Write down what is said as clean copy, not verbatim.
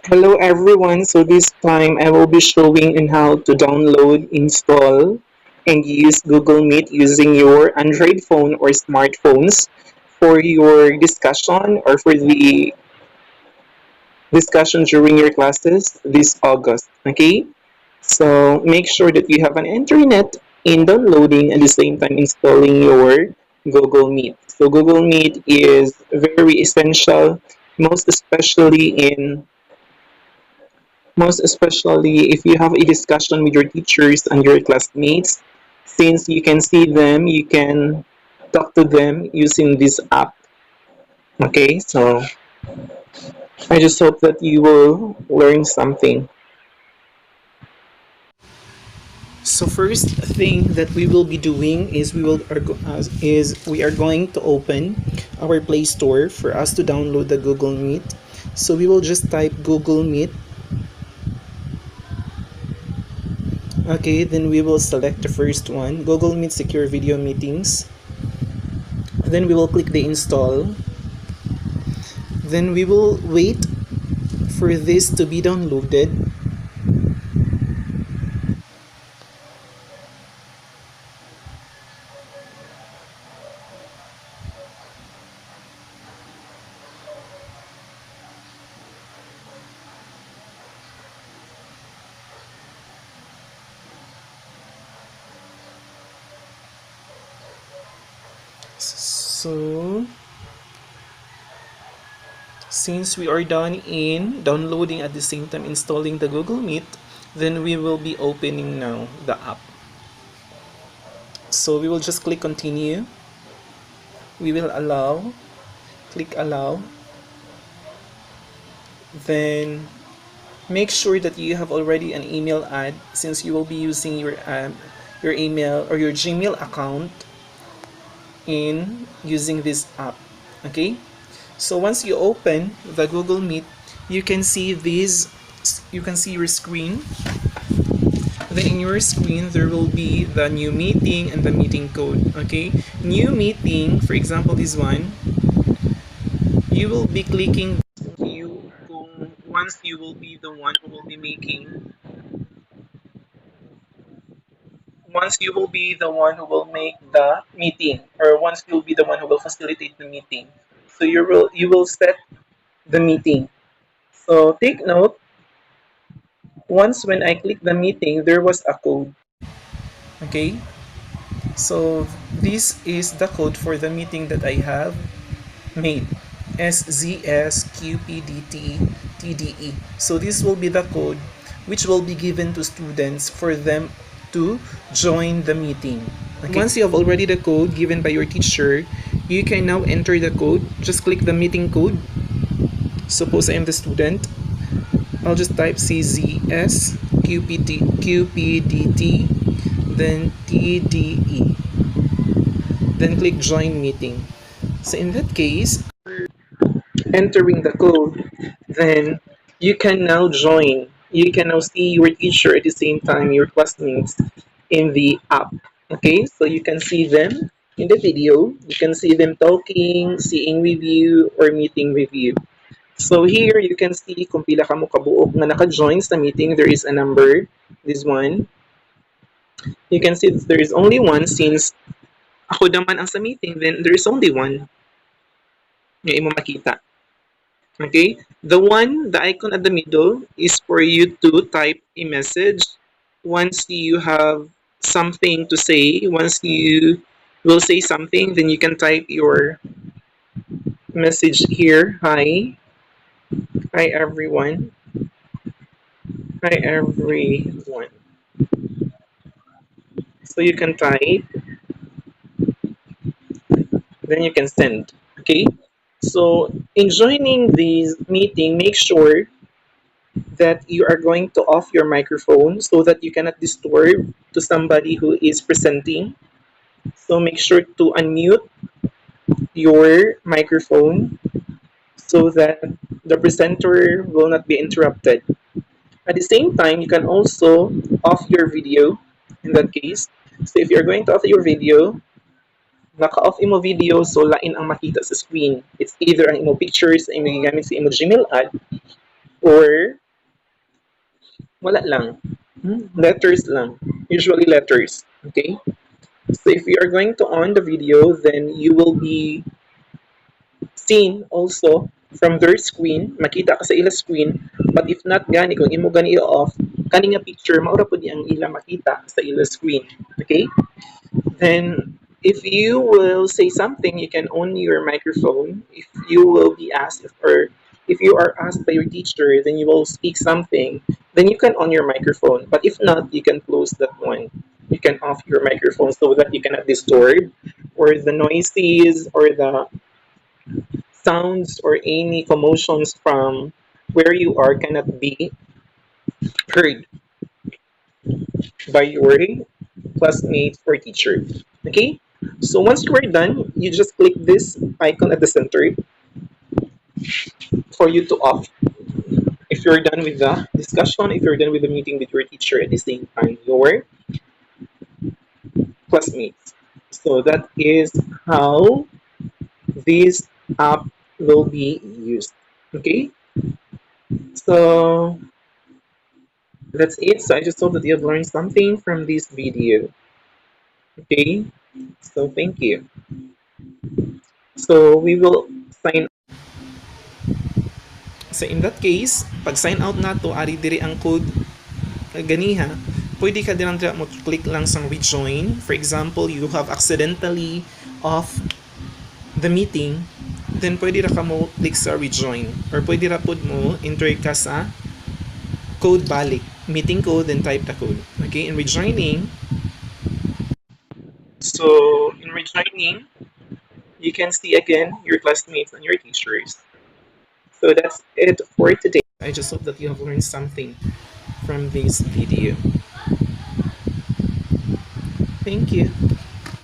Hello everyone, so this time I will be showing on how to download, install, and use Google Meet using your Android phone or smartphones for your discussion or for the discussion during your classes this August. Okay, so make sure that you have an internet in downloading and at the same time installing your Google Meet. So Google Meet is very essential, most especially in most especially if you have a discussion with your teachers and your classmates. Since you can see them, you can talk to them using this app. Okay, so I just hope that you will learn something. So first thing that we will be doing is we are going to open our Play Store for us to download the Google Meet. So we will just type Google Meet. Okay, then we will select the first one, Google Meet Secure Video Meetings. Then we will click the install. Then we will wait for this to be downloaded. So since we are done in downloading at the same time installing the Google Meet, then we will be opening now the app. So we will just click continue. We will click allow. Then make sure that you have already an email ad since you will be using your email or your Gmail account in using this app. Okay, so once you open the Google Meet, you can see your screen. Then in your screen there will be the new meeting and the meeting code. Okay, new meeting, for example this one, you will be clicking you once you will be the one who will be making once you will be the one who will make the meeting, or once you'll be the one who will facilitate the meeting. So you will set the meeting. So take note, once when I click the meeting, there was a code. Okay, so this is the code for the meeting that I have made. SZSQPDT So this will be the code which will be given to students for them to join the meeting. Okay. Once you have already the code given by your teacher, you can now enter the code. Just click the meeting code. Suppose I am the student. I'll just type CZSQPDT, then TDE. Then click join meeting. So in that case, entering the code, then you can now join. You can now see your teacher at the same time, your classmates in the app. Okay, so you can see them in the video. You can see them talking, seeing with you, or meeting with you. So here you can see kung pila ka mo kabuok nga naka-join sa meeting. There is a number, this one. You can see that there is only one since ako naman ang sa meeting, then there is only one nga imo makita. Okay, the icon at the middle is for you to type a message. Once you have something to say, once you will say something, then you can type your message here. Hi everyone, hi everyone. So you can type, then you can send. Okay, so in joining this meeting, make sure that you are going to off your microphone so that you cannot disturb to somebody who is presenting. So make sure to unmute your microphone so that the presenter will not be interrupted. At the same time, you can also off your video in that case. So if you're going to off your video, naka-off imo video so lain ang makita sa screen. It's either ang imo pictures ang imo gigamit sa imo Gmail ad or wala lang. Letters lang. Usually letters. Okay? So if you are going to on the video, then you will be seen also from their screen, makita ka sa ila screen, but if not gani, kung imo gani i-off, kani nga picture, maura po di ang ila makita sa ila screen. Okay? Then, if you will say something, you can on your microphone. If you will be asked, or if you are asked by your teacher, then you will speak something, then you can on your microphone. But if not, you can close that one. You can off your microphone so that you cannot disturb, or the noises, or the sounds, or any commotions from where you are cannot be heard by your classmates or teacher. Okay? So once you are done, you just click this icon at the center for you to off. If you're done with the discussion, if you're done with the meeting with your teacher at the same time, your classmates. So that is how this app will be used. Okay? So that's it. So I just hope that you have learned something from this video. Okay? So thank you. So we will sign. So in that case, pag sign out nato, ari diri ang code ganiha, pwede ka din mo click lang sa rejoin. For example, you have accidentally off the meeting, then pwede ra ka mo click sa rejoin. Or pwede ra pod mo enter ka sa code balik, meeting code, then type the code. Okay, in rejoining, so in rejoining, you can see again your classmates and your teachers. So that's it for today. I just hope that you have learned something from this video. Thank you.